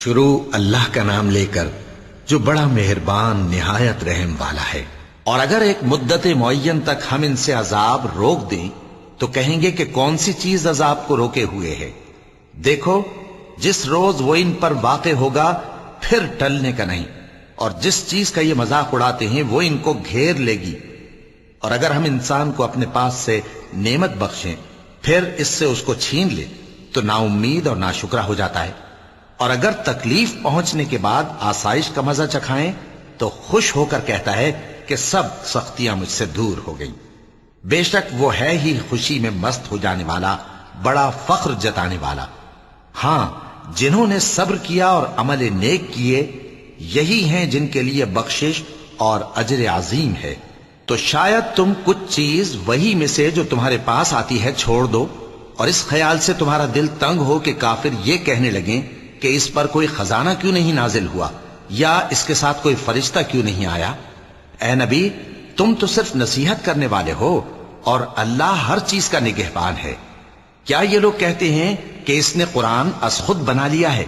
شروع اللہ کا نام لے کر جو بڑا مہربان نہایت رحم والا ہے۔ اور اگر ایک مدت معین تک ہم ان سے عذاب روک دیں تو کہیں گے کہ کون سی چیز عذاب کو روکے ہوئے ہے؟ دیکھو جس روز وہ ان پر واقع ہوگا پھر ٹلنے کا نہیں، اور جس چیز کا یہ مذاق اڑاتے ہیں وہ ان کو گھیر لے گی۔ اور اگر ہم انسان کو اپنے پاس سے نعمت بخشیں پھر اس سے اس کو چھین لے تو نا امید اور ناشکرا ہو جاتا ہے۔ اور اگر تکلیف پہنچنے کے بعد آسائش کا مزہ چکھائیں تو خوش ہو کر کہتا ہے کہ سب سختیاں مجھ سے دور ہو گئیں۔ بے شک وہ ہے ہی خوشی میں مست ہو جانے والا، بڑا فخر جتانے والا۔ ہاں، جنہوں نے صبر کیا اور عمل نیک کیے یہی ہیں جن کے لیے بخشش اور اجر عظیم ہے۔ تو شاید تم کچھ چیز وہی میں سے جو تمہارے پاس آتی ہے چھوڑ دو، اور اس خیال سے تمہارا دل تنگ ہو کہ کافر یہ کہنے لگیں کہ اس پر کوئی خزانہ کیوں نہیں نازل ہوا، یا اس کے ساتھ کوئی فرشتہ کیوں نہیں آیا۔ اے نبی، تم تو صرف نصیحت کرنے والے ہو اور اللہ ہر چیز کا نگہبان ہے۔ کیا یہ لوگ کہتے ہیں کہ اس نے قرآن از خود بنا لیا ہے؟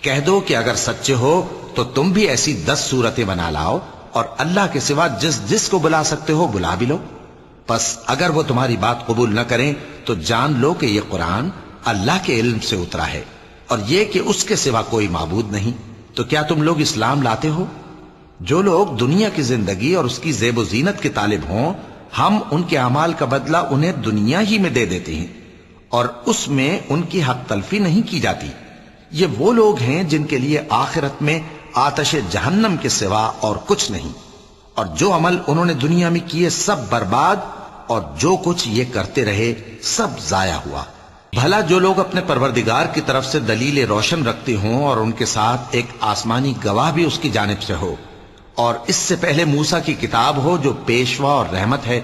کہہ دو کہ اگر سچے ہو تو تم بھی ایسی 10 صورتیں بنا لاؤ اور اللہ کے سوا جس جس کو بلا سکتے ہو بلا بھی لو۔ پس اگر وہ تمہاری بات قبول نہ کریں تو جان لو کہ یہ قرآن اللہ کے علم سے اترا ہے، اور یہ کہ اس کے سوا کوئی معبود نہیں۔ تو کیا تم لوگ اسلام لاتے ہو؟ جو لوگ دنیا کی زندگی اور اس کی زیب و زینت کے طالب ہوں، ہم ان کے اعمال کا بدلہ انہیں دنیا ہی میں دے دیتے ہیں، اور اس میں ان کی حق تلفی نہیں کی جاتی۔ یہ وہ لوگ ہیں جن کے لیے آخرت میں آتش جہنم کے سوا اور کچھ نہیں، اور جو عمل انہوں نے دنیا میں کیے سب برباد، اور جو کچھ یہ کرتے رہے سب ضائع ہوا۔ بھلا جو لوگ اپنے پروردگار کی طرف سے دلیل روشن رکھتے ہوں اور ان کے ساتھ ایک آسمانی گواہ بھی اس کی جانب سے ہو، اور اس سے پہلے موسیٰ کی کتاب ہو جو پیشوا اور رحمت ہے،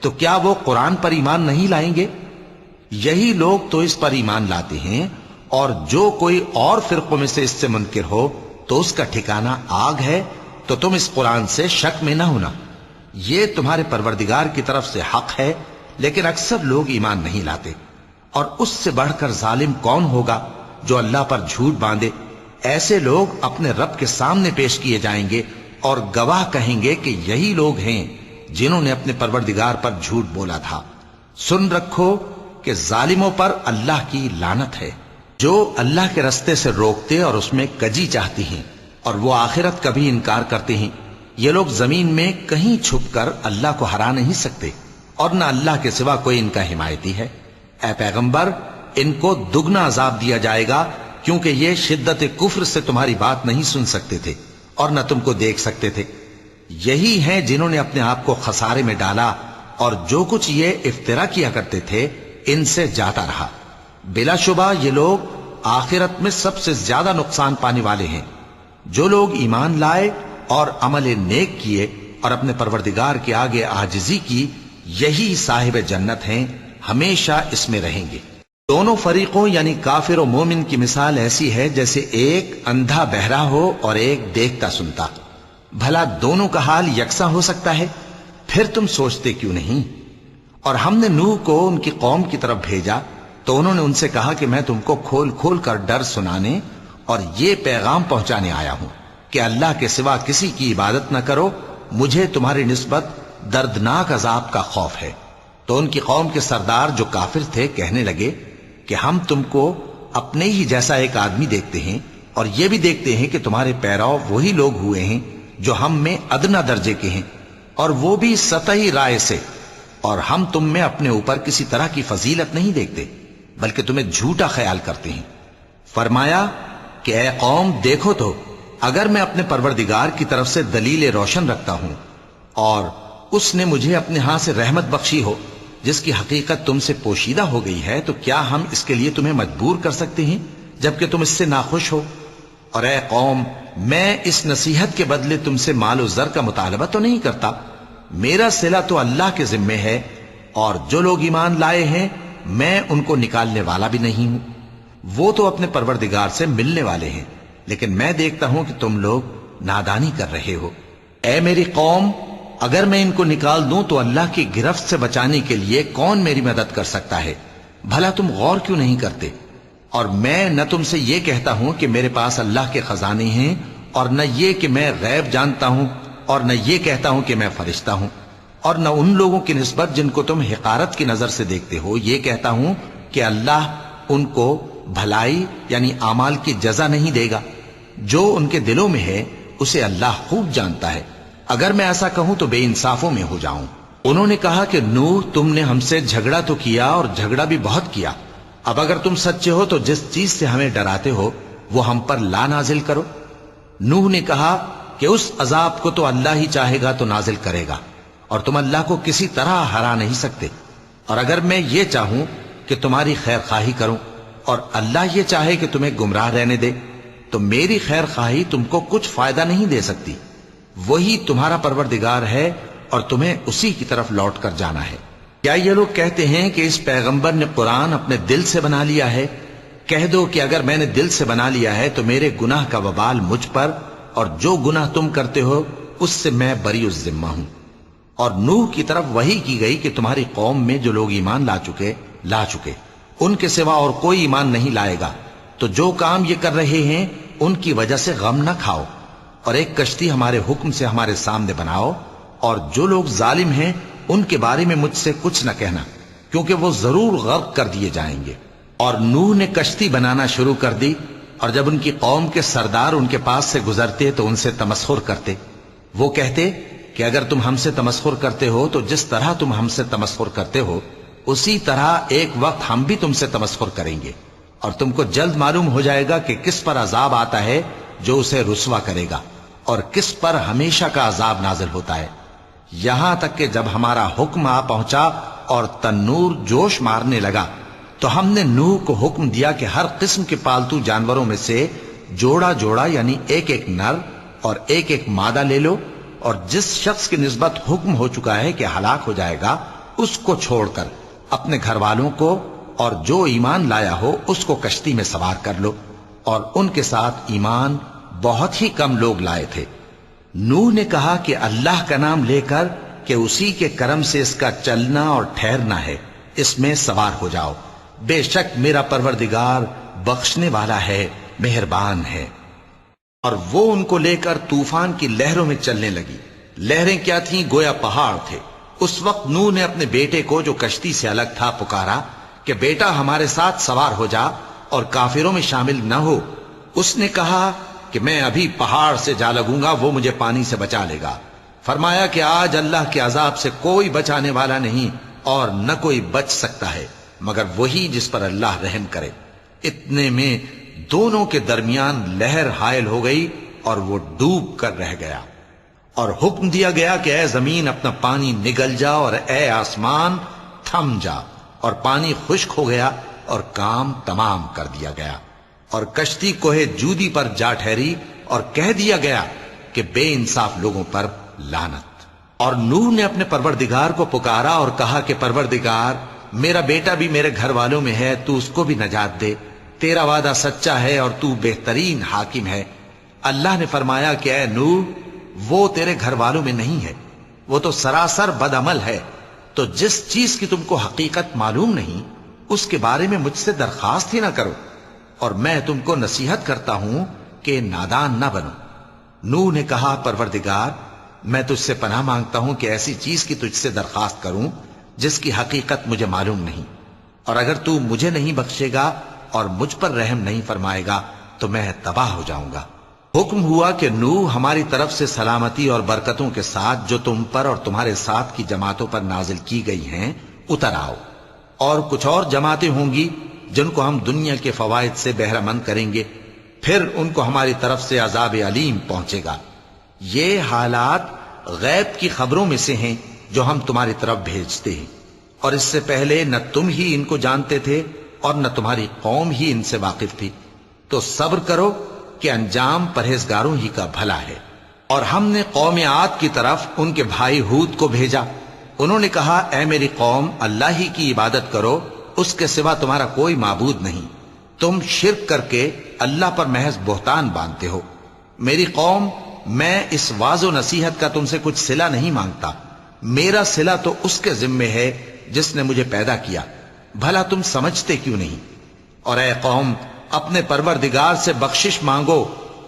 تو کیا وہ قرآن پر ایمان نہیں لائیں گے؟ یہی لوگ تو اس پر ایمان لاتے ہیں، اور جو کوئی اور فرقوں میں سے اس سے منکر ہو تو اس کا ٹھکانہ آگ ہے۔ تو تم اس قرآن سے شک میں نہ ہونا، یہ تمہارے پروردگار کی طرف سے حق ہے، لیکن اکثر لوگ ایمان نہیں لاتے۔ اور اس سے بڑھ کر ظالم کون ہوگا جو اللہ پر جھوٹ باندھے؟ ایسے لوگ اپنے رب کے سامنے پیش کیے جائیں گے اور گواہ کہیں گے کہ یہی لوگ ہیں جنہوں نے اپنے پروردگار پر جھوٹ بولا تھا۔ سن رکھو کہ ظالموں پر اللہ کی لعنت ہے، جو اللہ کے رستے سے روکتے اور اس میں کجی چاہتی ہیں، اور وہ آخرت کا بھی انکار کرتے ہیں۔ یہ لوگ زمین میں کہیں چھپ کر اللہ کو ہرا نہیں سکتے، اور نہ اللہ کے سوا کوئی ان کا حمایتی ہے۔ اے پیغمبر، ان کو دگنا عذاب دیا جائے گا، کیونکہ یہ شدت کفر سے تمہاری بات نہیں سن سکتے تھے اور نہ تم کو دیکھ سکتے تھے۔ یہی ہیں جنہوں نے اپنے آپ کو خسارے میں ڈالا، اور جو کچھ یہ افترا کیا کرتے تھے ان سے جاتا رہا۔ بلا شبہ یہ لوگ آخرت میں سب سے زیادہ نقصان پانے والے ہیں۔ جو لوگ ایمان لائے اور عمل نیک کیے اور اپنے پروردگار کے آگے عاجزی کی، یہی صاحب جنت ہیں، ہمیشہ اس میں رہیں گے۔ دونوں فریقوں یعنی کافر و مومن کی مثال ایسی ہے جیسے ایک اندھا بہرا ہو اور ایک دیکھتا سنتا۔ بھلا دونوں کا حال یکساں ہو سکتا ہے؟ پھر تم سوچتے کیوں نہیں؟ اور ہم نے نوح کو ان کی قوم کی طرف بھیجا تو انہوں نے ان سے کہا کہ میں تم کو کھول کھول کر ڈر سنانے اور یہ پیغام پہنچانے آیا ہوں کہ اللہ کے سوا کسی کی عبادت نہ کرو، مجھے تمہاری نسبت دردناک عذاب کا خوف ہے۔ تو ان کی قوم کے سردار جو کافر تھے کہنے لگے کہ ہم تم کو اپنے ہی جیسا ایک آدمی دیکھتے ہیں، اور یہ بھی دیکھتے ہیں کہ تمہارے پیرو وہی لوگ ہوئے ہیں جو ہم میں ادنا درجے کے ہیں، اور وہ بھی سطحی رائے سے، اور ہم تم میں اپنے اوپر کسی طرح کی فضیلت نہیں دیکھتے بلکہ تمہیں جھوٹا خیال کرتے ہیں۔ فرمایا کہ اے قوم، دیکھو تو اگر میں اپنے پروردگار کی طرف سے دلیل روشن رکھتا ہوں اور اس نے مجھے اپنے ہاں سے رحمت بخشی ہو جس کی حقیقت تم سے پوشیدہ ہو گئی ہے، تو کیا ہم اس کے لیے تمہیں مجبور کر سکتے ہیں جبکہ تم اس سے ناخوش ہو؟ اور اے قوم، میں اس نصیحت کے بدلے تم سے مال و زر کا مطالبہ تو نہیں کرتا، میرا صلہ تو اللہ کے ذمے ہے، اور جو لوگ ایمان لائے ہیں میں ان کو نکالنے والا بھی نہیں ہوں، وہ تو اپنے پروردگار سے ملنے والے ہیں، لیکن میں دیکھتا ہوں کہ تم لوگ نادانی کر رہے ہو۔ اے میری قوم، اگر میں ان کو نکال دوں تو اللہ کی گرفت سے بچانے کے لیے کون میری مدد کر سکتا ہے؟ بھلا تم غور کیوں نہیں کرتے؟ اور میں نہ تم سے یہ کہتا ہوں کہ میرے پاس اللہ کے خزانے ہیں، اور نہ یہ کہ میں غیب جانتا ہوں، اور نہ یہ کہتا ہوں کہ میں فرشتہ ہوں، اور نہ ان لوگوں کی نسبت جن کو تم حقارت کی نظر سے دیکھتے ہو یہ کہتا ہوں کہ اللہ ان کو بھلائی یعنی اعمال کی جزا نہیں دے گا۔ جو ان کے دلوں میں ہے اسے اللہ خوب جانتا ہے۔ اگر میں ایسا کہوں تو بے انصافوں میں ہو جاؤں۔ انہوں نے کہا کہ نوح، تم نے ہم سے جھگڑا تو کیا اور جھگڑا بھی بہت کیا، اب اگر تم سچے ہو تو جس چیز سے ہمیں ڈراتے ہو وہ ہم پر لا نازل کرو۔ نوح نے کہا کہ اس عذاب کو تو اللہ ہی چاہے گا تو نازل کرے گا، اور تم اللہ کو کسی طرح ہرا نہیں سکتے۔ اور اگر میں یہ چاہوں کہ تمہاری خیر خواہی کروں اور اللہ یہ چاہے کہ تمہیں گمراہ رہنے دے تو میری خیر خواہی تم کو کچھ فائدہ نہیں دے سکتی۔ وہی تمہارا پروردگار ہے اور تمہیں اسی کی طرف لوٹ کر جانا ہے۔ کیا یہ لوگ کہتے ہیں کہ اس پیغمبر نے قرآن اپنے دل سے بنا لیا ہے؟ کہہ دو کہ اگر میں نے دل سے بنا لیا ہے تو میرے گناہ کا وبال مجھ پر، اور جو گناہ تم کرتے ہو اس سے میں بری الذمہ ہوں۔ اور نوح کی طرف وحی کی گئی کہ تمہاری قوم میں جو لوگ ایمان لا چکے ان کے سوا اور کوئی ایمان نہیں لائے گا، تو جو کام یہ کر رہے ہیں ان کی وجہ سے غم نہ کھاؤ، اور ایک کشتی ہمارے حکم سے ہمارے سامنے بناؤ، اور جو لوگ ظالم ہیں ان کے بارے میں مجھ سے کچھ نہ کہنا، کیونکہ وہ ضرور غرق کر دیے جائیں گے۔ اور نوح نے کشتی بنانا شروع کر دی، اور جب ان کی قوم کے سردار ان کے پاس سے گزرتے تو ان سے تمسخر کرتے۔ وہ کہتے کہ اگر تم ہم سے تمسخر کرتے ہو تو جس طرح تم ہم سے تمسخر کرتے ہو اسی طرح ایک وقت ہم بھی تم سے تمسخر کریں گے، اور تم کو جلد معلوم ہو جائے گا کہ کس پر عذاب آتا ہے جو اسے رسوا کرے گا، اور کس پر ہمیشہ کا عذاب نازل ہوتا ہے۔ یہاں تک کہ جب ہمارا حکم آ پہنچا اور تنور جوش مارنے لگا تو ہم نے نوح کو حکم دیا کہ ہر قسم کے پالتو جانوروں میں سے جوڑا جوڑا یعنی ایک ایک نر اور ایک ایک مادہ لے لو، اور جس شخص کی نسبت حکم ہو چکا ہے کہ ہلاک ہو جائے گا اس کو چھوڑ کر اپنے گھر والوں کو اور جو ایمان لایا ہو اس کو کشتی میں سوار کر لو۔ اور ان کے ساتھ ایمان بہت ہی کم لوگ لائے تھے۔ نوح نے کہا کہ اللہ کا نام لے کر کہ اسی کے کرم سے اس کا چلنا اور ٹھہرنا ہے، اس میں سوار ہو جاؤ، بے شک میرا پروردگار بخشنے والا ہے، مہربان ہے۔ اور وہ ان کو لے کر طوفان کی لہروں میں چلنے لگی۔ لہریں کیا تھیں؟ گویا پہاڑ تھے۔ اس وقت نوح نے اپنے بیٹے کو جو کشتی سے الگ تھا پکارا کہ بیٹا ہمارے ساتھ سوار ہو جا اور کافروں میں شامل نہ ہو۔ اس نے کہا کہ میں ابھی پہاڑ سے جا لگوں گا، وہ مجھے پانی سے بچا لے گا۔ فرمایا کہ آج اللہ کے عذاب سے کوئی بچانے والا نہیں اور نہ کوئی بچ سکتا ہے مگر وہی جس پر اللہ رحم کرے۔ اتنے میں دونوں کے درمیان لہر حائل ہو گئی اور وہ ڈوب کر رہ گیا، اور حکم دیا گیا کہ اے زمین اپنا پانی نگل جا، اور اے آسمان تھم جا، اور پانی خشک ہو گیا اور کام تمام کر دیا گیا، اور کشتی کوہ جودی پر جا ٹھہری، اور کہہ دیا گیا کہ بے انصاف لوگوں پر لعنت۔ اور نوح نے اپنے پروردگار کو پکارا اور کہا کہ پروردگار، میرا بیٹا بھی میرے گھر والوں میں ہے، تو اس کو بھی نجات دے، تیرا وعدہ سچا ہے اور تو بہترین حاکم ہے۔ اللہ نے فرمایا کہ اے نوح، وہ تیرے گھر والوں میں نہیں ہے، وہ تو سراسر بد عمل ہے، تو جس چیز کی تم کو حقیقت معلوم نہیں اس کے بارے میں مجھ سے درخواست ہی نہ کرو، اور میں تم کو نصیحت کرتا ہوں کہ نادان نہ بنو۔ نوح نے کہا پروردگار، میں تجھ سے پناہ مانگتا ہوں کہ ایسی چیز کی تجھ سے درخواست کروں جس کی حقیقت مجھے معلوم نہیں، اور اگر تو مجھے نہیں بخشے گا اور مجھ پر رحم نہیں فرمائے گا تو میں تباہ ہو جاؤں گا۔ حکم ہوا کہ نوح ہماری طرف سے سلامتی اور برکتوں کے ساتھ جو تم پر اور تمہارے ساتھ کی جماعتوں پر نازل کی گئی ہیں اتر آؤ، اور کچھ اور جماعتیں ہوں گی جن کو ہم دنیا کے فوائد سے بہرہ مند کریں گے، پھر ان کو ہماری طرف سے عذاب علیم پہنچے گا۔ یہ حالات غیب کی خبروں میں سے ہیں جو ہم تمہاری طرف بھیجتے ہیں، اور اس سے پہلے نہ تم ہی ان کو جانتے تھے اور نہ تمہاری قوم ہی ان سے واقف تھی، تو صبر کرو کہ انجام پرہیزگاروں ہی کا بھلا ہے۔ اور ہم نے قوم عاد کی طرف ان کے بھائی ہود کو بھیجا۔ انہوں نے کہا اے میری قوم، اللہ ہی کی عبادت کرو، اس کے سوا تمہارا کوئی معبود نہیں، تم شرک کر کے اللہ پر محض بہتان باندھتے ہو۔ میری قوم، میں اس واعظ و نصیحت کا تم سے کچھ صلہ نہیں مانگتا، میرا صلہ تو اس کے ذمے ہے جس نے مجھے پیدا کیا، بھلا تم سمجھتے کیوں نہیں؟ اور اے قوم اپنے پروردگار سے بخشش مانگو،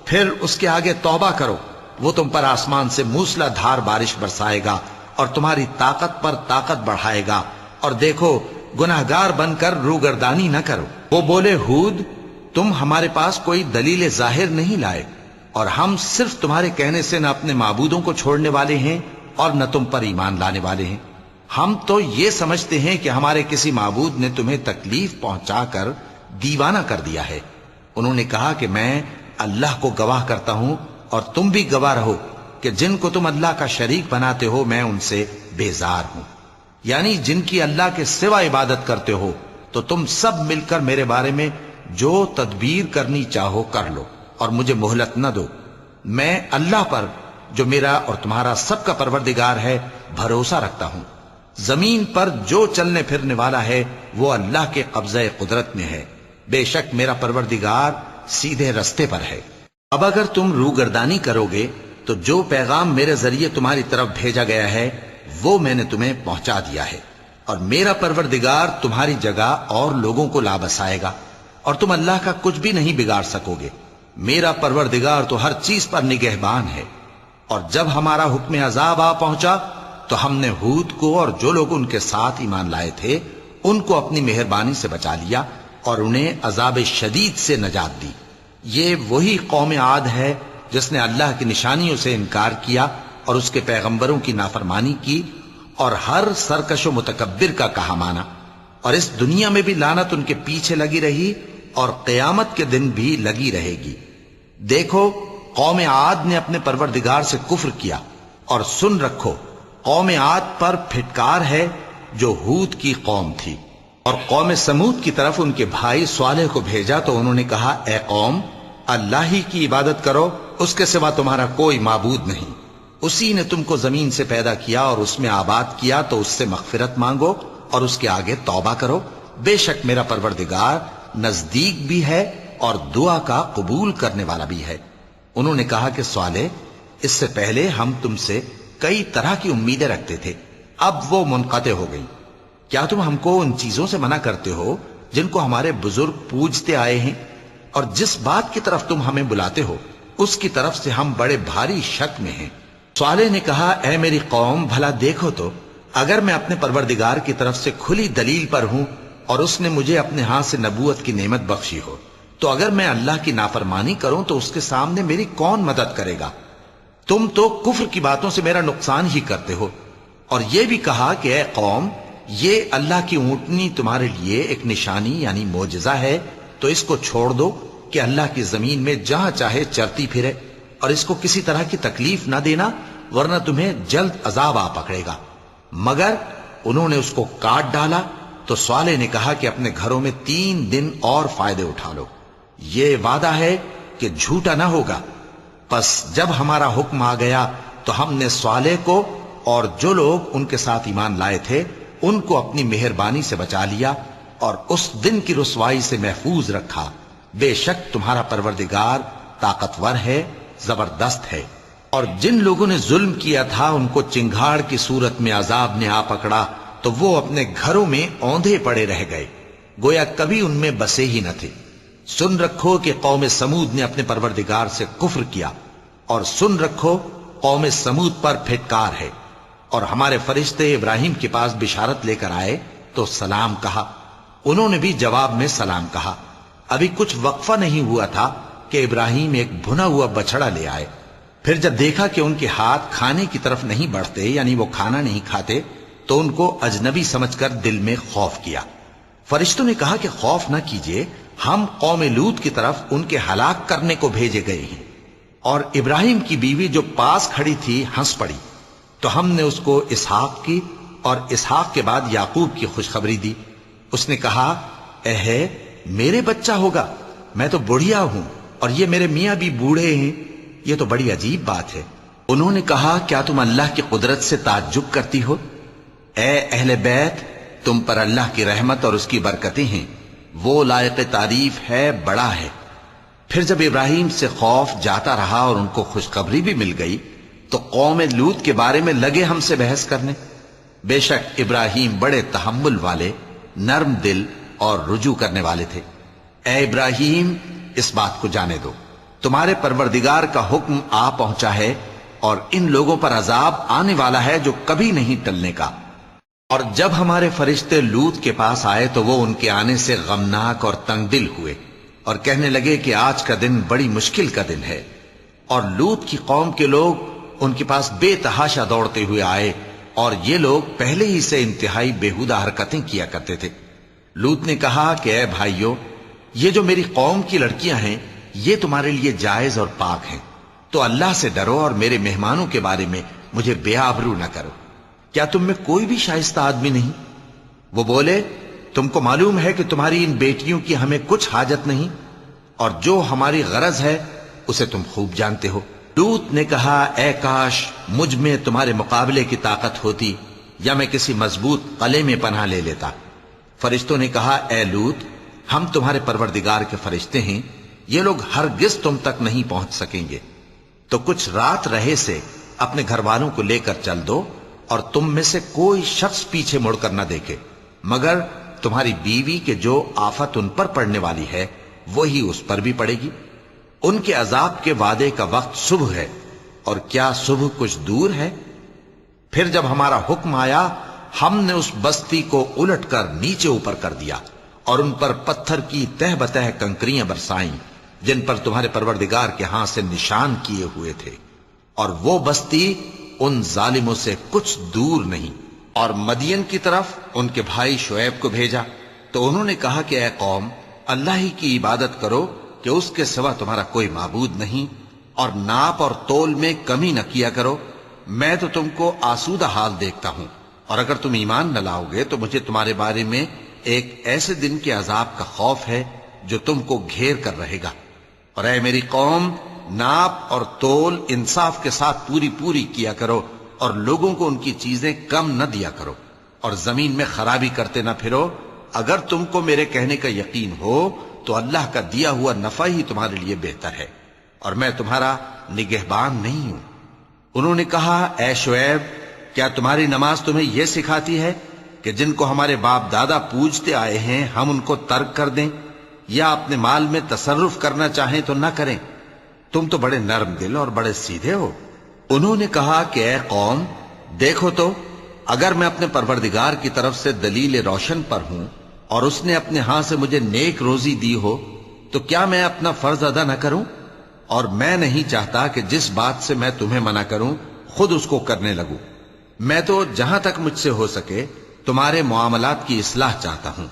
پھر اس کے آگے توبہ کرو، وہ تم پر آسمان سے موسلا دھار بارش برسائے گا اور تمہاری طاقت پر طاقت بڑھائے گا، اور دیکھو گناہگار بن کر روگردانی نہ کرو۔ وہ بولے ہود تم ہمارے پاس کوئی دلیل ظاہر نہیں لائے، اور ہم صرف تمہارے کہنے سے نہ اپنے معبودوں کو چھوڑنے والے ہیں اور نہ تم پر ایمان لانے والے ہیں۔ ہم تو یہ سمجھتے ہیں کہ ہمارے کسی معبود نے تمہیں تکلیف پہنچا کر دیوانہ کر دیا ہے۔ انہوں نے کہا کہ میں اللہ کو گواہ کرتا ہوں اور تم بھی گواہ رہو کہ جن کو تم اللہ کا شریک بناتے ہو میں ان سے بیزار ہوں، یعنی جن کی اللہ کے سوا عبادت کرتے ہو، تو تم سب مل کر میرے بارے میں جو تدبیر کرنی چاہو کر لو اور مجھے مہلت نہ دو۔ میں اللہ پر جو میرا اور تمہارا سب کا پروردگار ہے بھروسہ رکھتا ہوں۔ زمین پر جو چلنے پھرنے والا ہے وہ اللہ کے قبضہ قدرت میں ہے، بے شک میرا پروردگار سیدھے رستے پر ہے۔ اب اگر تم روگردانی کرو گے تو جو پیغام میرے ذریعے تمہاری طرف بھیجا گیا ہے وہ میں نے تمہیں پہنچا دیا ہے، اور میرا پروردگار تمہاری جگہ اور لوگوں کو لا بسائے گا، اور تم اللہ کا کچھ بھی نہیں بگاڑ سکو گے۔ میرا پروردگار تو ہر چیز پر نگہبان ہے۔ اور جب ہمارا حکم عذاب آ پہنچا تو ہم نے ہود کو اور جو لوگ ان کے ساتھ ایمان لائے تھے ان کو اپنی مہربانی سے بچا لیا اور انہیں عذاب شدید سے نجات دی۔ یہ وہی قوم عاد ہے جس نے اللہ کی نشانیوں سے انکار کیا اور اس کے پیغمبروں کی نافرمانی کی اور ہر سرکش و متکبر کا کہا مانا، اور اس دنیا میں بھی لعنت ان کے پیچھے لگی رہی اور قیامت کے دن بھی لگی رہے گی۔ دیکھو قوم عاد نے اپنے پروردگار سے کفر کیا، اور سن رکھو قوم عاد پر پھٹکار ہے جو ہود کی قوم تھی۔ اور قوم سمود کی طرف ان کے بھائی صالح کو بھیجا تو انہوں نے کہا اے قوم اللہ ہی کی عبادت کرو، اس کے سوا تمہارا کوئی معبود نہیں۔ اسی نے تم کو زمین سے پیدا کیا اور اس میں آباد کیا، تو اس سے مغفرت مانگو اور اس کے آگے توبہ کرو، بے شک میرا پروردگار نزدیک بھی ہے اور دعا کا قبول کرنے والا بھی ہے۔ انہوں نے کہا کہ صالح اس سے پہلے ہم تم سے کئی طرح کی امیدیں رکھتے تھے، اب وہ منقطع ہو گئی۔ کیا تم ہم کو ان چیزوں سے منع کرتے ہو جن کو ہمارے بزرگ پوجتے آئے ہیں؟ اور جس بات کی طرف تم ہمیں بلاتے ہو اس کی طرف سے ہم بڑے بھاری شک میں ہیں۔ صالح نے کہا اے میری قوم بھلا دیکھو تو، اگر میں اپنے پروردگار کی طرف سے کھلی دلیل پر ہوں اور اس نے مجھے اپنے ہاتھ سے نبوت کی نعمت بخشی ہو، تو اگر میں اللہ کی نافرمانی کروں تو اس کے سامنے میری کون مدد کرے گا؟ تم تو کفر کی باتوں سے میرا نقصان ہی کرتے ہو۔ اور یہ بھی کہا کہ اے قوم یہ اللہ کی اونٹنی تمہارے لیے ایک نشانی یعنی معجزہ ہے، تو اس کو چھوڑ دو کہ اللہ کی زمین میں جہاں چاہے چرتی پھرے، اور اس کو کسی طرح کی تکلیف نہ دینا ورنہ تمہیں جلد عذاب آ پکڑے گا۔ مگر انہوں نے اس کو کاٹ ڈالا تو صالح نے کہا کہ اپنے گھروں میں 3 دن اور فائدے اٹھا لو، یہ وعدہ ہے کہ جھوٹا نہ ہوگا۔ پس جب ہمارا حکم آ گیا تو ہم نے صالح کو اور جو لوگ ان کے ساتھ ایمان لائے تھے ان کو اپنی مہربانی سے بچا لیا اور اس دن کی رسوائی سے محفوظ رکھا، بے شک تمہارا پروردگار طاقتور ہے، زبردست ہے۔ اور جن لوگوں نے ظلم کیا تھا ان کو چنگھاڑ کی صورت میں عذاب نے آ پکڑا تو وہ اپنے گھروں میں اوندھے پڑے رہ گئے، گویا کبھی ان میں بسے ہی نہ تھے۔ سن رکھو کہ قوم سمود نے اپنے پروردگار سے کفر کیا، اور سن رکھو قوم سمود پر پھٹکار ہے۔ اور ہمارے فرشتے ابراہیم کے پاس بشارت لے کر آئے تو سلام کہا، انہوں نے بھی جواب میں سلام کہا۔ ابھی کچھ وقفہ نہیں ہوا تھا کہ ابراہیم ایک بھنا ہوا بچڑا لے آئے۔ پھر جب دیکھا کہ ان کے ہاتھ کھانے کی طرف نہیں بڑھتے یعنی وہ کھانا نہیں کھاتے تو ان کو اجنبی سمجھ کر دل میں خوف کیا۔ فرشتوں نے کہا کہ خوف نہ کیجیے، ہم قوم لوط کی طرف ان کے ہلاک کرنے کو بھیجے گئے ہیں۔ اور ابراہیم کی بیوی جو پاس کھڑی تھی ہنس پڑی، تو ہم نے اس کو اسحاق کی اور اسحاق کے بعد یعقوب کی خوشخبری دی۔ اس نے کہا اے میرے بچہ ہوگا، میں تو بڑھیا ہوں اور یہ میرے میاں بھی بوڑھے ہیں، یہ تو بڑی عجیب بات ہے۔ انہوں نے کہا کیا تم اللہ کی قدرت سے تعجب کرتی ہو؟ اے اہل بیت تم پر اللہ کی رحمت اور اس کی برکتیں ہیں، وہ لائق تعریف ہے، بڑا ہے۔ پھر جب ابراہیم سے خوف جاتا رہا اور ان کو خوشخبری بھی مل گئی تو قوم لوط کے بارے میں لگے ہم سے بحث کرنے۔ بے شک ابراہیم بڑے تحمل والے، نرم دل اور رجوع کرنے والے تھے۔ اے ابراہیم، اس بات کو جانے دو، تمہارے پروردگار کا حکم آ پہنچا ہے اور ان لوگوں پر عذاب آنے والا ہے جو کبھی نہیں ٹلنے کا۔ اور جب ہمارے فرشتے لوط کے پاس آئے تو وہ ان کے آنے سے غمناک اور تنگ دل ہوئے اور کہنے لگے کہ آج کا دن بڑی مشکل کا دن ہے۔ اور لوط کی قوم کے لوگ ان کے پاس بے تحاشا دوڑتے ہوئے آئے، اور یہ لوگ پہلے ہی سے انتہائی بےہودہ حرکتیں کیا کرتے تھے۔ لوط نے کہا کہ اے بھائیو، یہ جو میری قوم کی لڑکیاں ہیں یہ تمہارے لیے جائز اور پاک ہیں، تو اللہ سے ڈرو اور میرے مہمانوں کے بارے میں مجھے بے آبرو نہ کرو۔ کیا تم میں کوئی بھی شائستہ آدمی نہیں؟ وہ بولے، تم کو معلوم ہے کہ تمہاری ان بیٹیوں کی ہمیں کچھ حاجت نہیں، اور جو ہماری غرض ہے اسے تم خوب جانتے ہو۔ لوط نے کہا، اے کاش مجھ میں تمہارے مقابلے کی طاقت ہوتی، یا میں کسی مضبوط قلعے میں پناہ لے لیتا۔ فرشتوں نے کہا، اے لوط، ہم تمہارے پروردگار کے فرشتے ہیں، یہ لوگ ہرگز تم تک نہیں پہنچ سکیں گے، تو کچھ رات رہے سے اپنے گھر والوں کو لے کر چل دو، اور تم میں سے کوئی شخص پیچھے مڑ کر نہ دیکھے، مگر تمہاری بیوی کے جو آفت ان پر پڑنے والی ہے وہی اس پر بھی پڑے گی۔ ان کے عذاب کے وعدے کا وقت صبح ہے، اور کیا صبح کچھ دور ہے؟ پھر جب ہمارا حکم آیا، ہم نے اس بستی کو الٹ کر نیچے اوپر کر دیا، اور ان پر پتھر کی تہ بتہ کنکریاں برسائیں جن پر تمہارے پروردگار کے ہاں سے نشان کیے ہوئے تھے، اور وہ بستی ان ظالموں سے کچھ دور نہیں۔ اور مدین کی طرف ان کے بھائی شعیب کو بھیجا، تو انہوں نے کہا کہ اے قوم، اللہ ہی کی عبادت کرو کہ اس کے سوا تمہارا کوئی معبود نہیں، اور ناپ اور تول میں کمی نہ کیا کرو، میں تو تم کو آسودہ حال دیکھتا ہوں، اور اگر تم ایمان نہ لاؤ گے تو مجھے تمہارے بارے میں ایک ایسے دن کے عذاب کا خوف ہے جو تم کو گھیر کر رہے گا۔ اور اے میری قوم، ناپ اور تول انصاف کے ساتھ پوری پوری کیا کرو، اور لوگوں کو ان کی چیزیں کم نہ دیا کرو، اور زمین میں خرابی کرتے نہ پھرو۔ اگر تم کو میرے کہنے کا یقین ہو تو اللہ کا دیا ہوا نفع ہی تمہارے لیے بہتر ہے، اور میں تمہارا نگہبان نہیں ہوں۔ انہوں نے کہا، اے شعیب، کیا تمہاری نماز تمہیں یہ سکھاتی ہے کہ جن کو ہمارے باپ دادا پوجتے آئے ہیں ہم ان کو ترک کر دیں، یا اپنے مال میں تصرف کرنا چاہیں تو نہ کریں؟ تم تو بڑے نرم دل اور بڑے سیدھے ہو۔ انہوں نے کہا کہ اے قوم، دیکھو تو، اگر میں اپنے پروردگار کی طرف سے دلیل روشن پر ہوں اور اس نے اپنے ہاں سے مجھے نیک روزی دی ہو تو کیا میں اپنا فرض ادا نہ کروں؟ اور میں نہیں چاہتا کہ جس بات سے میں تمہیں منع کروں خود اس کو کرنے لگوں۔ میں تو جہاں تک مجھ سے ہو سکے تمہارے معاملات کی اصلاح چاہتا ہوں،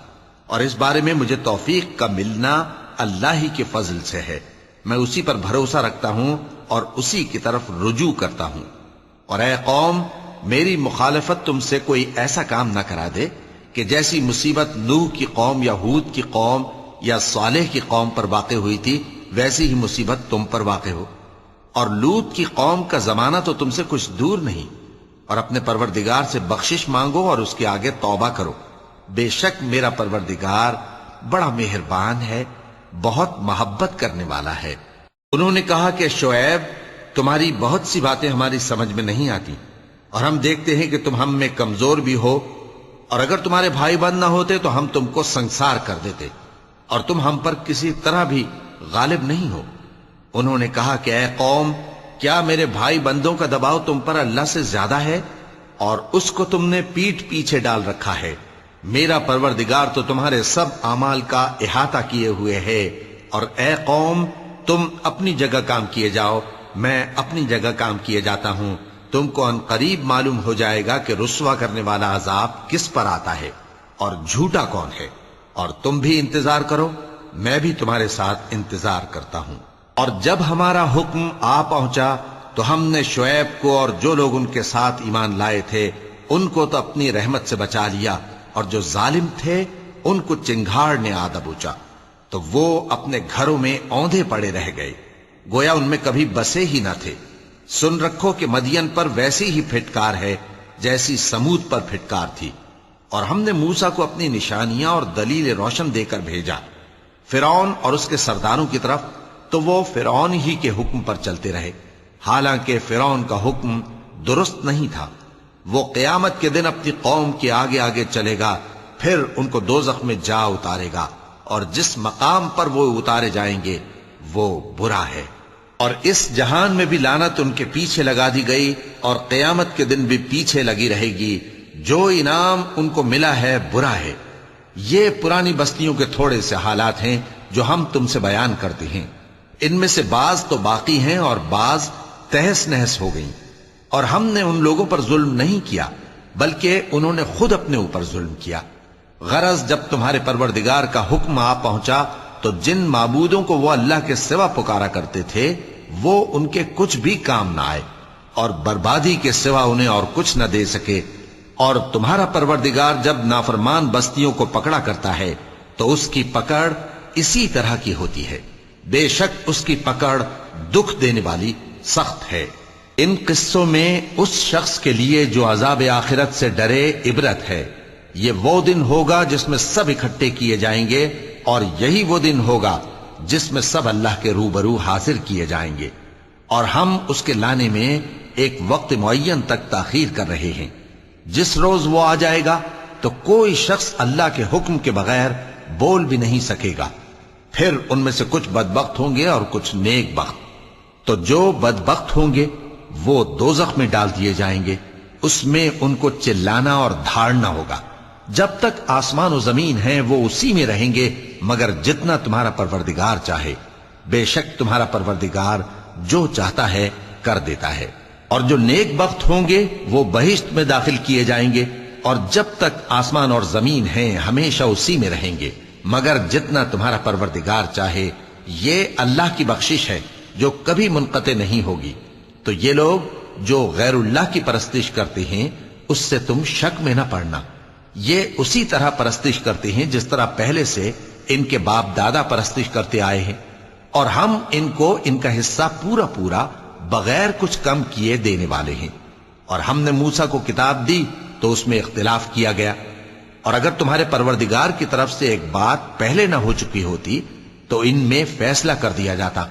اور اس بارے میں مجھے توفیق کا ملنا اللہ ہی کے فضل سے ہے۔ میں اسی پر بھروسہ رکھتا ہوں اور اسی کی طرف رجوع کرتا ہوں۔ اور اے قوم، میری مخالفت تم سے کوئی ایسا کام نہ کرا دے کہ جیسی مصیبت نوح کی قوم یا ہود کی قوم یا صالح کی قوم پر واقع ہوئی تھی ویسی ہی مصیبت تم پر واقع ہو۔ اور لوط کی قوم کا زمانہ تو تم سے کچھ دور نہیں، اور اپنے پروردگار سے بخشش مانگو اور اس کے آگے توبہ کرو، بے شک میرا پروردگار بڑا مہربان ہے، بہت محبت کرنے والا ہے۔ انہوں نے کہا کہ شعیب، تمہاری بہت سی باتیں ہماری سمجھ میں نہیں آتی، اور ہم دیکھتے ہیں کہ تم ہم میں کمزور بھی ہو، اور اگر تمہارے بھائی بند نہ ہوتے تو ہم تم کو سنسار کر دیتے، اور تم ہم پر کسی طرح بھی غالب نہیں ہو۔ انہوں نے کہا کہ اے قوم، کیا میرے بھائی بندوں کا دباؤ تم پر اللہ سے زیادہ ہے، اور اس کو تم نے پیٹھ پیچھے ڈال رکھا ہے؟ میرا پروردگار تو تمہارے سب اعمال کا احاطہ کیے ہوئے ہے۔ اور اے قوم، تم اپنی جگہ کام کیے جاؤ، میں اپنی جگہ کام کیے جاتا ہوں۔ تم کو ان قریب معلوم ہو جائے گا کہ رسوا کرنے والا عذاب کس پر آتا ہے اور جھوٹا کون ہے، اور تم بھی انتظار کرو، میں بھی تمہارے ساتھ انتظار کرتا ہوں۔ اور جب ہمارا حکم آ پہنچا تو ہم نے شعیب کو اور جو لوگ ان کے ساتھ ایمان لائے تھے ان کو تو اپنی رحمت سے بچا لیا، اور جو ظالم تھے ان کو چنگھاڑ نے آ دبوچا، تو وہ اپنے گھروں میں اوندھے پڑے رہ گئے، گویا ان میں کبھی بسے ہی نہ تھے۔ سن رکھو کہ مدین پر ویسی ہی پھٹکار ہے جیسی سمود پر پھٹکار تھی، اور ہم نے موسیٰ کو اپنی نشانیاں اور دلیل روشن دے کر بھیجا فرعون اور اس کے سرداروں کی طرف، تو وہ فرعون ہی کے حکم پر چلتے رہے، حالانکہ فرعون کا حکم درست نہیں تھا۔ وہ قیامت کے دن اپنی قوم کے آگے آگے چلے گا، پھر ان کو دوزخ میں جا اتارے گا، اور جس مقام پر وہ اتارے جائیں گے وہ برا ہے۔ اور اس جہان میں بھی لعنت ان کے پیچھے لگا دی گئی اور قیامت کے دن بھی پیچھے لگی رہے گی۔ جو انعام ان کو ملا ہے برا ہے۔ یہ پرانی بستیوں کے تھوڑے سے حالات ہیں جو ہم تم سے بیان کرتے ہیں۔ ان میں سے بعض تو باقی ہیں اور بعض تہس نہس ہو گئیں۔ اور ہم نے ان لوگوں پر ظلم نہیں کیا بلکہ انہوں نے خود اپنے اوپر ظلم کیا۔ غرض جب تمہارے پروردگار کا حکم آ پہنچا تو جن معبودوں کو وہ اللہ کے سوا پکارا کرتے تھے وہ ان کے کچھ بھی کام نہ آئے اور بربادی کے سوا انہیں اور کچھ نہ دے سکے۔ اور تمہارا پروردگار جب نافرمان بستیوں کو پکڑا کرتا ہے تو اس کی پکڑ اسی طرح کی ہوتی ہے۔ بے شک اس کی پکڑ دکھ دینے والی سخت ہے۔ ان قصوں میں اس شخص کے لیے جو عذاب آخرت سے ڈرے عبرت ہے۔ یہ وہ دن ہوگا جس میں سب اکٹھے کیے جائیں گے اور یہی وہ دن ہوگا جس میں سب اللہ کے روبرو حاضر کیے جائیں گے۔ اور ہم اس کے لانے میں ایک وقت معین تک تاخیر کر رہے ہیں۔ جس روز وہ آ جائے گا تو کوئی شخص اللہ کے حکم کے بغیر بول بھی نہیں سکے گا۔ پھر ان میں سے کچھ بدبخت ہوں گے اور کچھ نیک بخت۔ تو جو بدبخت ہوں گے وہ دوزخ میں ڈال دیے جائیں گے، اس میں ان کو چلانا اور دھاڑنا ہوگا۔ جب تک آسمان و زمین ہیں وہ اسی میں رہیں گے مگر جتنا تمہارا پروردگار چاہے۔ بے شک تمہارا پروردگار جو چاہتا ہے کر دیتا ہے۔ اور جو نیک بخت ہوں گے وہ بہشت میں داخل کیے جائیں گے، اور جب تک آسمان اور زمین ہیں ہمیشہ اسی میں رہیں گے مگر جتنا تمہارا پروردگار چاہے۔ یہ اللہ کی بخشش ہے جو کبھی منقطع نہیں ہوگی۔ تو یہ لوگ جو غیر اللہ کی پرستش کرتے ہیں اس سے تم شک میں نہ پڑنا۔ یہ اسی طرح پرستش کرتے ہیں جس طرح پہلے سے ان کے باپ دادا پرستش کرتے آئے ہیں، اور ہم ان کو ان کا حصہ پورا پورا بغیر کچھ کم کیے دینے والے ہیں۔ اور ہم نے موسیٰ کو کتاب دی تو اس میں اختلاف کیا گیا، اور اگر تمہارے پروردگار کی طرف سے ایک بات پہلے نہ ہو چکی ہوتی تو ان میں فیصلہ کر دیا جاتا،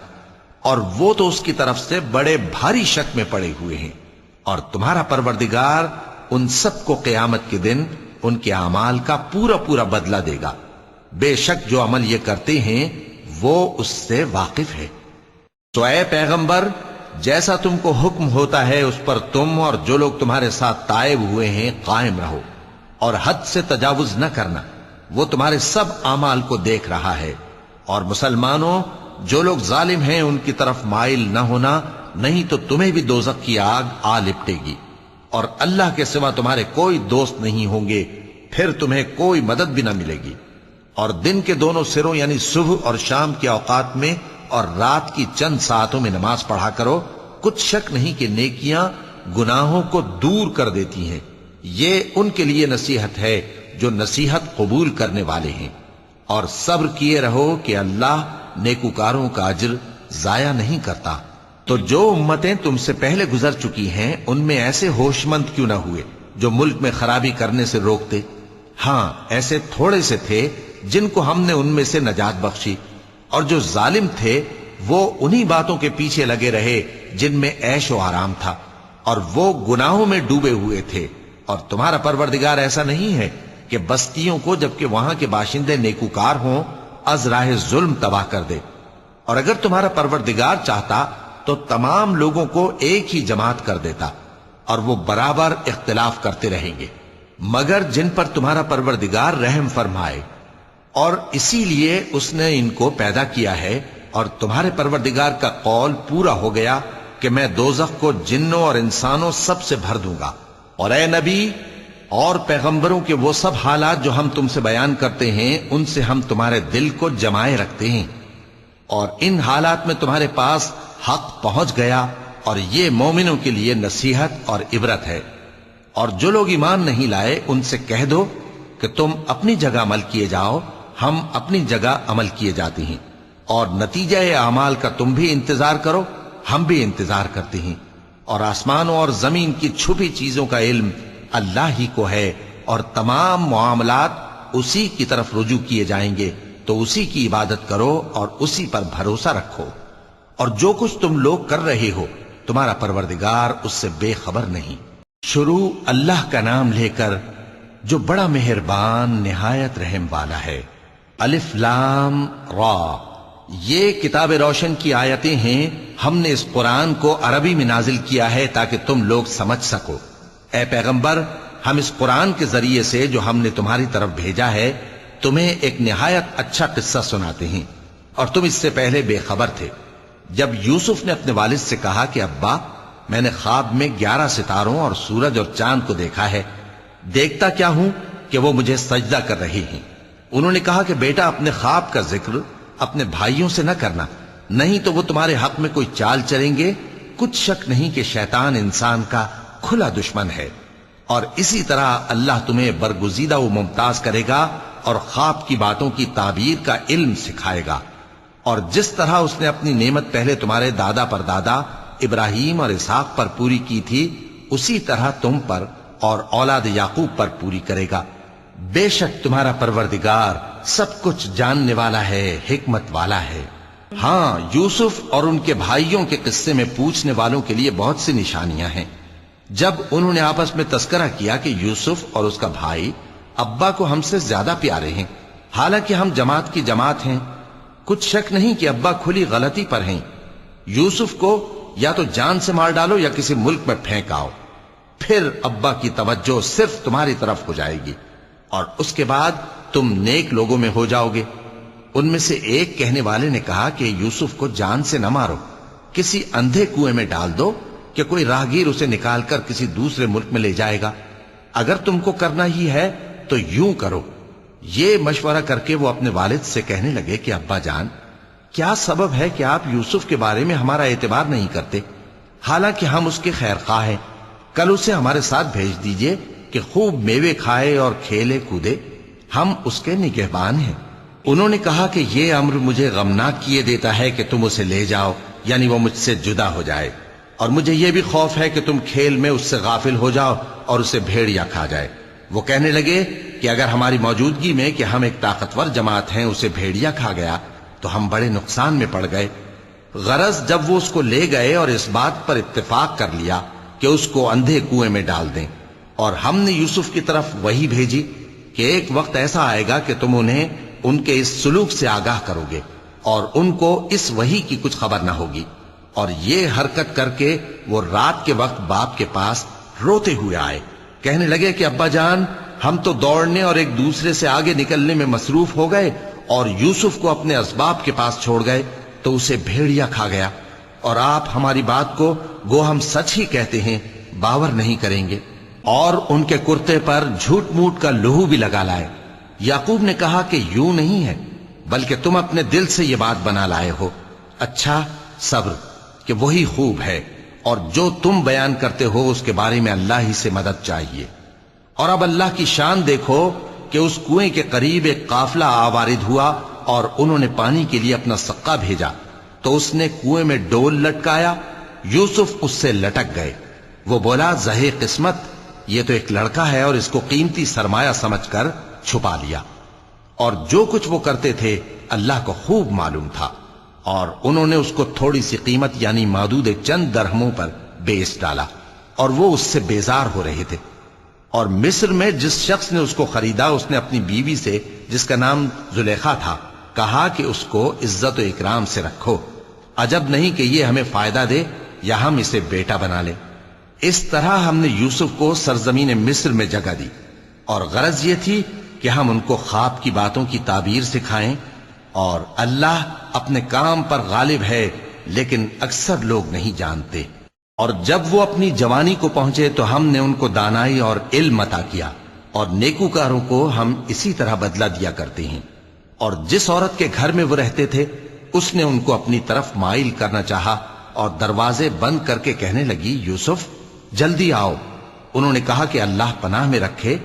اور وہ تو اس کی طرف سے بڑے بھاری شک میں پڑے ہوئے ہیں۔ اور تمہارا پروردگار ان سب کو قیامت کے دن ان کے اعمال کا پورا پورا بدلہ دے گا۔ بے شک جو عمل یہ کرتے ہیں وہ اس سے واقف ہے۔ تو اے پیغمبر، جیسا تم کو حکم ہوتا ہے اس پر تم اور جو لوگ تمہارے ساتھ تائب ہوئے ہیں قائم رہو، اور حد سے تجاوز نہ کرنا، وہ تمہارے سب اعمال کو دیکھ رہا ہے۔ اور مسلمانوں، جو لوگ ظالم ہیں ان کی طرف مائل نہ ہونا، نہیں تو تمہیں بھی دوزخ کی آگ آ لپٹے گی، اور اللہ کے سوا تمہارے کوئی دوست نہیں ہوں گے، پھر تمہیں کوئی مدد بھی نہ ملے گی۔ اور دن کے دونوں سروں یعنی صبح اور شام کے اوقات میں اور رات کی چند ساعتوں میں نماز پڑھا کرو، کچھ شک نہیں کہ نیکیاں گناہوں کو دور کر دیتی ہیں۔ یہ ان کے لیے نصیحت ہے جو نصیحت قبول کرنے والے ہیں۔ اور صبر کیے رہو کہ اللہ نیکوکاروں کا اجر ضائع نہیں کرتا۔ تو جو امتیں تم سے پہلے گزر چکی ہیں ان میں ایسے ہوش مند کیوں نہ ہوئے جو ملک میں خرابی کرنے سے روکتے؟ ہاں، ایسے تھوڑے سے تھے جن کو ہم نے ان میں سے نجات بخشی، اور جو ظالم تھے وہ انہی باتوں کے پیچھے لگے رہے جن میں عیش و آرام تھا، اور وہ گناہوں میں ڈوبے ہوئے تھے۔ اور تمہارا پروردگار ایسا نہیں ہے کہ بستیوں کو جبکہ وہاں کے باشندے نیکوکار ہوں از راہ ظلم تباہ کر دے۔ اور اگر تمہارا پروردگار چاہتا تو تمام لوگوں کو ایک ہی جماعت کر دیتا، اور وہ برابر اختلاف کرتے رہیں گے، مگر جن پر تمہارا پروردگار رحم فرمائے، اور اسی لیے اس نے ان کو پیدا کیا ہے۔ اور تمہارے پروردگار کا قول پورا ہو گیا کہ میں دوزخ کو جنوں اور انسانوں سب سے بھر دوں گا۔ اور اے نبی اور پیغمبروں کے وہ سب حالات جو ہم تم سے بیان کرتے ہیں ان سے ہم تمہارے دل کو جمائے رکھتے ہیں، اور ان حالات میں تمہارے پاس حق پہنچ گیا، اور یہ مومنوں کے لیے نصیحت اور عبرت ہے۔ اور جو لوگ ایمان نہیں لائے ان سے کہہ دو کہ تم اپنی جگہ عمل کیے جاؤ، ہم اپنی جگہ عمل کیے جاتے ہیں، اور نتیجہ اعمال کا تم بھی انتظار کرو، ہم بھی انتظار کرتے ہیں۔ اور آسمانوں اور زمین کی چھپی چیزوں کا علم اللہ ہی کو ہے، اور تمام معاملات اسی کی طرف رجوع کیے جائیں گے، تو اسی کی عبادت کرو اور اسی پر بھروسہ رکھو۔ اور جو کچھ تم لوگ کر رہے ہو تمہارا پروردگار اس سے بے خبر نہیں۔ شروع اللہ کا نام لے کر جو بڑا مہربان نہایت رحم والا ہے۔ الف لام را، یہ کتاب روشن کی آیتیں ہیں. ہم نے اس قرآن کو عربی میں نازل کیا ہے تاکہ تم لوگ سمجھ سکو. اے پیغمبر، ہم اس قرآن کے ذریعے سے جو ہم نے تمہاری طرف بھیجا ہے تمہیں ایک نہایت اچھا قصہ سناتے ہیں، اور تم اس سے پہلے بے خبر تھے. جب یوسف نے اپنے والد سے کہا کہ ابا، میں نے خواب میں 11 ستاروں اور سورج اور چاند کو دیکھا ہے، دیکھتا کیا ہوں کہ وہ مجھے سجدہ کر رہی ہیں. انہوں نے کہا کہ بیٹا، اپنے خواب کا ذکر اپنے بھائیوں سے نہ کرنا، نہیں تو وہ تمہارے حق میں کوئی چال چلیں گے. کچھ شک نہیں کہ شیطان انسان کا کھلا دشمن ہے، اور اسی طرح اللہ تمہیں برگزیدہ و ممتاز کرے گا اور خواب کی باتوں کی تعبیر کا علم سکھائے گا. اور جس طرح اس نے اپنی نعمت پہلے تمہارے دادا پر دادا ابراہیم اور اسحاق پر پوری کی تھی، اسی طرح تم پر اور اولاد یعقوب پر پوری کرے گا. بے شک تمہارا پروردگار سب کچھ جاننے والا ہے، حکمت والا ہے. ہاں، یوسف اور ان کے بھائیوں کے قصے میں پوچھنے والوں کے لیے بہت سی نشانیاں ہیں. جب انہوں نے آپس میں تذکرہ کیا کہ یوسف اور اس کا بھائی ابا کو ہم سے زیادہ پیارے ہیں، حالانکہ ہم جماعت کی جماعت ہیں، کچھ شک نہیں کہ ابا کھلی غلطی پر ہیں. یوسف کو یا تو جان سے مار ڈالو یا کسی ملک میں پھینک آؤ، پھر ابا کی توجہ صرف تمہاری طرف ہو جائے گی، اور اس کے بعد تم نیک لوگوں میں ہو جاؤ گے. ان میں سے ایک کہنے والے نے کہا کہ یوسف کو جان سے نہ مارو، کسی اندھے کنویں میں ڈال دو کہ کوئی راہگیر اسے نکال کر کسی دوسرے ملک میں لے جائے گا. اگر تم کو کرنا ہی ہے تو یوں کرو. یہ مشورہ کر کے وہ اپنے والد سے کہنے لگے کہ ابا جان، کیا سبب ہے کہ آپ یوسف کے بارے میں ہمارا اعتبار نہیں کرتے، حالانکہ ہم اس کے خیر خواہ ہیں. کل اسے ہمارے ساتھ بھیج دیجئے کہ خوب میوے کھائے اور کھیلے کودے، ہم اس کے نگہبان ہیں. انہوں نے کہا کہ یہ امر مجھے غمناک کیے دیتا ہے کہ تم اسے لے جاؤ، یعنی وہ مجھ سے جدا ہو جائے، اور مجھے یہ بھی خوف ہے کہ تم کھیل میں اس سے غافل ہو جاؤ اور اسے بھیڑیا کھا جائے. وہ کہنے لگے کہ اگر ہماری موجودگی میں کہ ہم ایک طاقتور جماعت ہیں اسے بھیڑیا کھا گیا تو ہم بڑے نقصان میں پڑ گئے. غرض جب وہ اس کو لے گئے اور اس بات پر اتفاق کر لیا کہ اس کو اندھے کنویں میں ڈال دیں، اور ہم نے یوسف کی طرف وحی بھیجی کہ ایک وقت ایسا آئے گا کہ تم انہیں ان کے اس سلوک سے آگاہ کرو گے، اور ان کو اس وحی کی کچھ خبر نہ ہوگی. اور یہ حرکت کر کے وہ رات کے وقت باپ کے پاس روتے ہوئے آئے. کہنے لگے کہ ابا جان، ہم تو دوڑنے اور ایک دوسرے سے آگے نکلنے میں مصروف ہو گئے اور یوسف کو اپنے اسباب کے پاس چھوڑ گئے تو اسے بھیڑیا کھا گیا، اور آپ ہماری بات کو گو ہم سچ ہی کہتے ہیں باور نہیں کریں گے. اور ان کے کرتے پر جھوٹ موٹ کا لہو بھی لگا لائے. یعقوب نے کہا کہ یوں نہیں ہے، بلکہ تم اپنے دل سے یہ بات بنا لائے ہو. اچھا، صبر، کہ وہی خوب ہے، اور جو تم بیان کرتے ہو اس کے بارے میں اللہ ہی سے مدد چاہیے. اور اب اللہ کی شان دیکھو کہ اس کنویں کے قریب ایک قافلہ آوارد ہوا اور انہوں نے پانی کے لیے اپنا سقا بھیجا تو اس نے کنویں میں ڈول لٹکایا. یوسف اس سے لٹک گئے. وہ بولا، زہے قسمت، یہ تو ایک لڑکا ہے، اور اس کو قیمتی سرمایہ سمجھ کر چھپا لیا. اور جو کچھ وہ کرتے تھے اللہ کو خوب معلوم تھا، اور انہوں نے اس کو تھوڑی سی قیمت یعنی مادود چند درہموں پر بیچ ڈالا، اور وہ اس سے بیزار ہو رہے تھے. اور مصر میں جس شخص نے اس کو خریدا اس نے اپنی بیوی سے جس کا نام زلیخا تھا کہا کہ اس کو عزت و اکرام سے رکھو، عجب نہیں کہ یہ ہمیں فائدہ دے یا ہم اسے بیٹا بنا لیں. اس طرح ہم نے یوسف کو سرزمین مصر میں جگہ دی، اور غرض یہ تھی کہ ہم ان کو خواب کی باتوں کی تعبیر سکھائیں. اور اللہ اپنے کام پر غالب ہے، لیکن اکثر لوگ نہیں جانتے. اور جب وہ اپنی جوانی کو پہنچے تو ہم نے ان کو دانائی اور علم عطا کیا، اور نیکوکاروں کو ہم اسی طرح بدلہ دیا کرتے ہیں. اور جس عورت کے گھر میں وہ رہتے تھے اس نے ان کو اپنی طرف مائل کرنا چاہا اور دروازے بند کر کے کہنے لگی، یوسف جلدی آؤ. انہوں نے کہا کہ اللہ پناہ میں رکھے،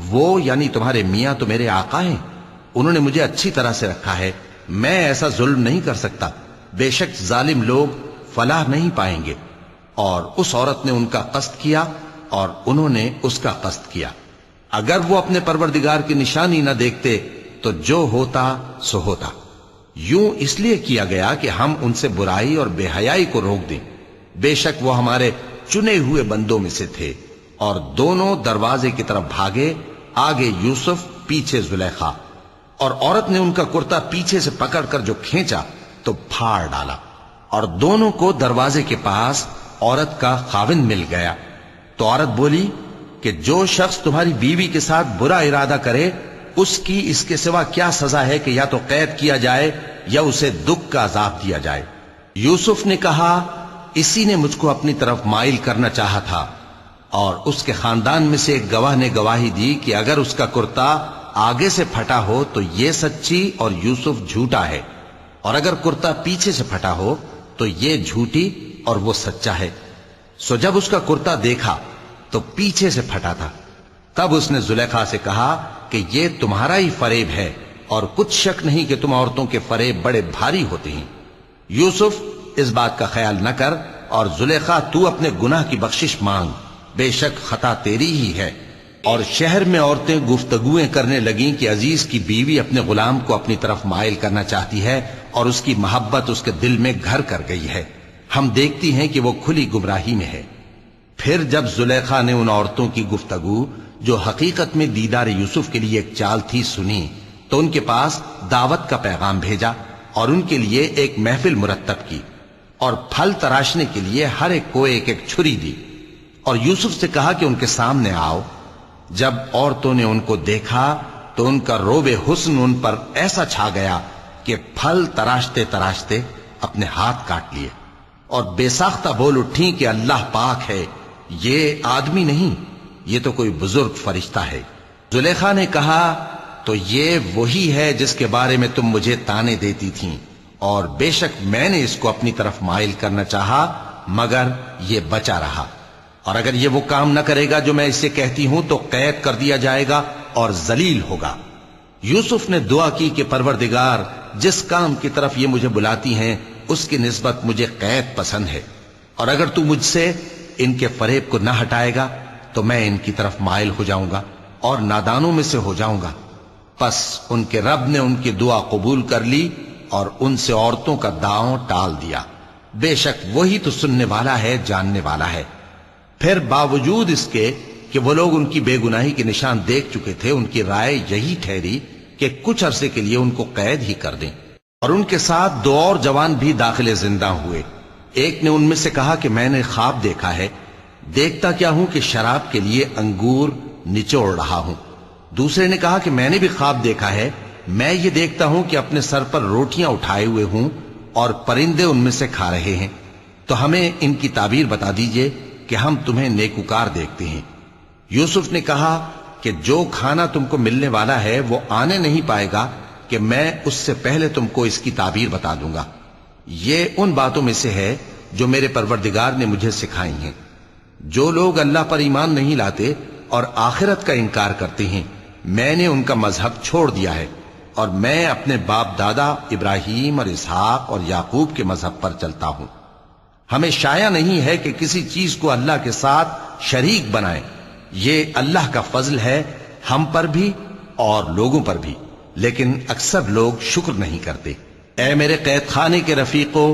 وہ یعنی تمہارے میاں تو میرے آقا ہیں، انہوں نے مجھے اچھی طرح سے رکھا ہے، میں ایسا ظلم نہیں کر سکتا، بے شک ظالم لوگ فلاح نہیں پائیں گے. اور اس عورت نے ان کا قصد کیا اور انہوں نے اس کا قصد کیا. اگر وہ اپنے پروردگار کی نشانی نہ دیکھتے تو جو ہوتا سو ہوتا. یوں اس لیے کیا گیا کہ ہم ان سے برائی اور بے حیائی کو روک دیں. بے شک وہ ہمارے چنے ہوئے بندوں میں سے تھے. اور دونوں دروازے کی طرف بھاگے، آگے یوسف پیچھے زلیخا. اور عورت نے ان کا کرتا پیچھے سے پکڑ کر جو کھینچا تو پھاڑ ڈالا، اور دونوں کو دروازے کے پاس عورت کا خاوند مل گیا۔ تو عورت بولی کہ جو شخص تمہاری بیوی کے ساتھ برا ارادہ کرے اس کی اس کے سوا کیا سزا ہے کہ یا تو قید کیا جائے یا اسے دکھ کا عذاب دیا جائے۔ یوسف نے کہا اسی نے مجھ کو اپنی طرف مائل کرنا چاہا تھا، اور اس کے خاندان میں سے ایک گواہ نے گواہی دی کہ اگر اس کا کرتا آگے سے پھٹا ہو تو یہ سچی اور یوسف جھوٹا ہے، اور اگر کرتا پیچھے سے پھٹا ہو تو یہ جھوٹی اور وہ سچا ہے۔ سو جب اس کا کرتا دیکھا تو پیچھے سے پھٹا تھا، تب اس نے زلیخا سے کہا کہ یہ تمہارا ہی فریب ہے، اور کچھ شک نہیں کہ تم عورتوں کے فریب بڑے بھاری ہوتے ہیں۔ یوسف اس بات کا خیال نہ کر، اور زلیخا تو اپنے گناہ کی بخشش مانگ، بے شک خطا تیری ہی ہے۔ اور شہر میں عورتیں گفتگویں کرنے لگیں کہ عزیز کی بیوی اپنے غلام کو اپنی طرف مائل کرنا چاہتی ہے، اور اس کی محبت اس کے دل میں گھر کر گئی ہے، ہم دیکھتی ہیں کہ وہ کھلی گمراہی میں ہے۔ پھر جب زلیخا نے ان عورتوں کی گفتگو جو حقیقت میں دیدار یوسف کے لیے ایک چال تھی سنی، تو ان کے پاس دعوت کا پیغام بھیجا اور ان کے لیے ایک محفل مرتب کی، اور پھل تراشنے کے لیے ہر ایک کو ایک ایک چھری دی، اور یوسف سے کہا کہ ان کے سامنے آؤ۔ جب عورتوں نے ان کو دیکھا تو ان کا روب حسن ان پر ایسا چھا گیا کہ پھل تراشتے تراشتے اپنے ہاتھ کاٹ لیے، اور بے ساختہ بول اٹھیں کہ اللہ پاک ہے، یہ آدمی نہیں، یہ تو کوئی بزرگ فرشتہ ہے۔ زلیخا نے کہا تو یہ وہی ہے جس کے بارے میں تم مجھے تانے دیتی تھیں، اور بے شک میں نے اس کو اپنی طرف مائل کرنا چاہا مگر یہ بچا رہا، اور اگر یہ وہ کام نہ کرے گا جو میں اسے کہتی ہوں تو قید کر دیا جائے گا اور ذلیل ہوگا۔ یوسف نے دعا کی کہ پروردگار جس کام کی طرف یہ مجھے بلاتی ہیں اس کی نسبت مجھے قید پسند ہے، اور اگر تو مجھ سے ان کے فریب کو نہ ہٹائے گا تو میں ان کی طرف مائل ہو جاؤں گا اور نادانوں میں سے ہو جاؤں گا۔ پس ان کے رب نے ان کی دعا قبول کر لی اور ان سے عورتوں کا داؤں ٹال دیا، بے شک وہی تو سننے والا ہے، جاننے والا ہے۔ پھر باوجود اس کے کہ وہ لوگ ان کی بے گناہی کے نشان دیکھ چکے تھے، ان کی رائے یہی ٹھہری کہ کچھ عرصے کے لیے ان کو قید ہی کر دیں، اور ان کے ساتھ دو اور جوان بھی داخل زندہ ہوئے۔ ایک نے ان میں سے کہا کہ میں نے خواب دیکھا ہے، دیکھتا کیا ہوں کہ شراب کے لیے انگور نچوڑ رہا ہوں۔ دوسرے نے کہا کہ میں نے بھی خواب دیکھا ہے، میں یہ دیکھتا ہوں کہ اپنے سر پر روٹیاں اٹھائے ہوئے ہوں اور پرندے ان میں سے کھا رہے ہیں، تو ہمیں ان کی تعبیر بتا دیجئے کہ ہم تمہیں نیکوکار دیکھتے ہیں۔ یوسف نے کہا کہ جو کھانا تم کو ملنے والا ہے وہ آنے نہیں پائے گا کہ میں اس سے پہلے تم کو اس کی تعبیر بتا دوں گا۔ یہ ان باتوں میں سے ہے جو میرے پروردگار نے مجھے سکھائی ہیں۔ جو لوگ اللہ پر ایمان نہیں لاتے اور آخرت کا انکار کرتے ہیں، میں نے ان کا مذہب چھوڑ دیا ہے، اور میں اپنے باپ دادا ابراہیم اور اسحاق اور یعقوب کے مذہب پر چلتا ہوں۔ ہمیں شایع نہیں ہے کہ کسی چیز کو اللہ کے ساتھ شریک بنائیں، یہ اللہ کا فضل ہے ہم پر بھی اور لوگوں پر بھی، لیکن اکثر لوگ شکر نہیں کرتے۔ اے میرے قید خانے کے رفیقو،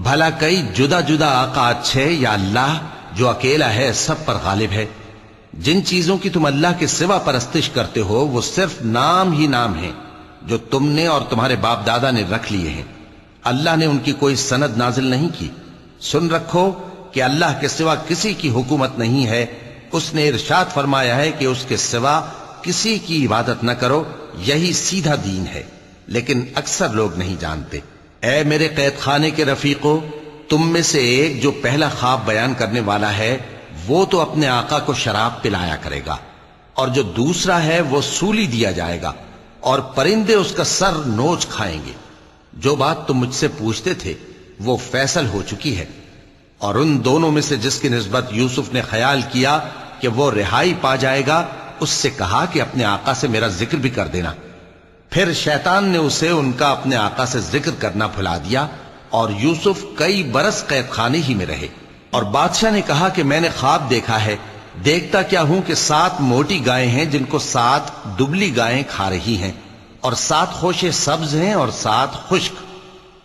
بھلا کئی جدا جدا آقا اچھے یا اللہ جو اکیلا ہے سب پر غالب ہے؟ جن چیزوں کی تم اللہ کے سوا پرستش کرتے ہو وہ صرف نام ہی نام ہیں جو تم نے اور تمہارے باپ دادا نے رکھ لیے ہیں، اللہ نے ان کی کوئی سند نازل نہیں کی۔ سن رکھو کہ اللہ کے سوا کسی کی حکومت نہیں ہے، اس نے ارشاد فرمایا ہے کہ اس کے سوا کسی کی عبادت نہ کرو، یہی سیدھا دین ہے، لیکن اکثر لوگ نہیں جانتے۔ اے میرے قید خانے کے رفیقو، تم میں سے ایک جو پہلا خواب بیان کرنے والا ہے وہ تو اپنے آقا کو شراب پلایا کرے گا، اور جو دوسرا ہے وہ سولی دیا جائے گا، اور پرندے اس کا سر نوچ کھائیں گے۔ جو بات تم مجھ سے پوچھتے تھے وہ فیصل ہو چکی ہے، اور ان دونوں میں سے جس کی نسبت یوسف نے خیال کیا کہ وہ رہائی پا جائے گا، اس سے کہا کہ اپنے آقا سے میرا ذکر بھی کر دینا۔ پھر شیطان نے اسے ان کا اپنے آقا سے ذکر کرنا بھلا دیا، اور یوسف کئی برس قید خانے ہی میں رہے۔ اور بادشاہ نے کہا کہ میں نے خواب دیکھا ہے، دیکھتا کیا ہوں کہ 7 موٹی گائیں ہیں جن کو 7 دبلی گائیں کھا رہی ہیں، اور 7 خوشے سبز ہیں اور 7 خشک۔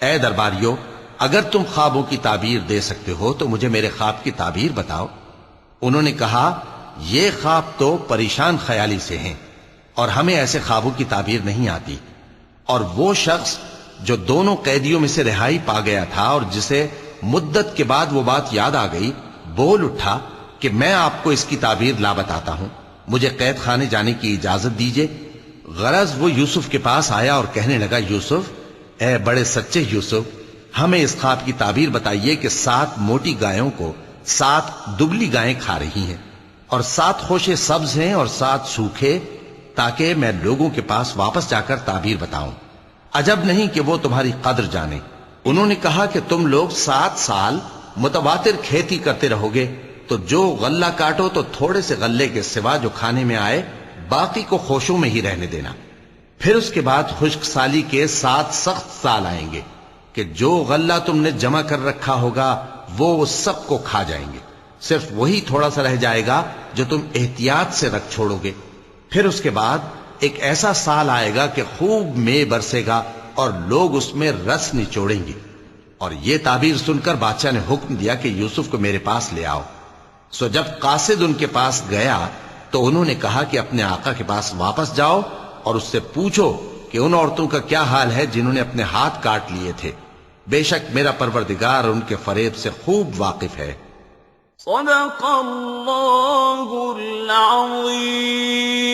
اے درباریو، اگر تم خوابوں کی تعبیر دے سکتے ہو تو مجھے میرے خواب کی تعبیر بتاؤ۔ انہوں نے کہا یہ خواب تو پریشان خیالی سے ہیں، اور ہمیں ایسے خوابوں کی تعبیر نہیں آتی، اور وہ شخص جو دونوں قیدیوں میں سے رہائی پا گیا تھا اور جسے مدت کے بعد وہ بات یاد آ گئی، بول اٹھا کہ میں آپ کو اس کی تعبیر لا بتاتا ہوں، مجھے قید خانے جانے کی اجازت دیجیے۔ غرض وہ یوسف کے پاس آیا اور کہنے لگا، یوسف، اے بڑے سچے یوسف، ہمیں اس خواب کی تعبیر بتائیے کہ 7 موٹی گایوں کو 7 دبلی گائیں کھا رہی ہیں، اور 7 خوشے سبز ہیں اور 7 سوکھے، تاکہ میں لوگوں کے پاس واپس جا کر تعبیر بتاؤں۔ عجب نہیں کہ وہ تمہاری قدر جانے۔ انہوں نے کہا کہ تم لوگ 7 سال متواتر کھیتی کرتے رہو گے، تو جو غلہ کاٹو تو تھوڑے سے غلے کے سوا جو کھانے میں آئے باقی کو خوشوں میں ہی رہنے دینا۔ پھر اس کے بعد خشک سالی کے 7 سخت سال آئیں گے کہ جو غلہ تم نے جمع کر رکھا ہوگا وہ سب کو کھا جائیں گے، صرف وہی تھوڑا سا رہ جائے گا جو تم احتیاط سے رکھ چھوڑو گے۔ پھر اس کے بعد ایک ایسا سال آئے گا کہ خوب مے برسے گا اور لوگ اس میں رس نچوڑیں گے۔ اور یہ تعبیر سن کر بادشاہ نے حکم دیا کہ یوسف کو میرے پاس لے آؤ۔ سو جب قاصد ان کے پاس گیا تو انہوں نے کہا کہ اپنے آقا کے پاس واپس جاؤ اور اس سے پوچھو کہ ان عورتوں کا کیا حال ہے جنہوں نے اپنے ہاتھ کاٹ لیے تھے، بے شک میرا پروردگار ان کے فریب سے خوب واقف ہے۔ صدق اللہ العظیم۔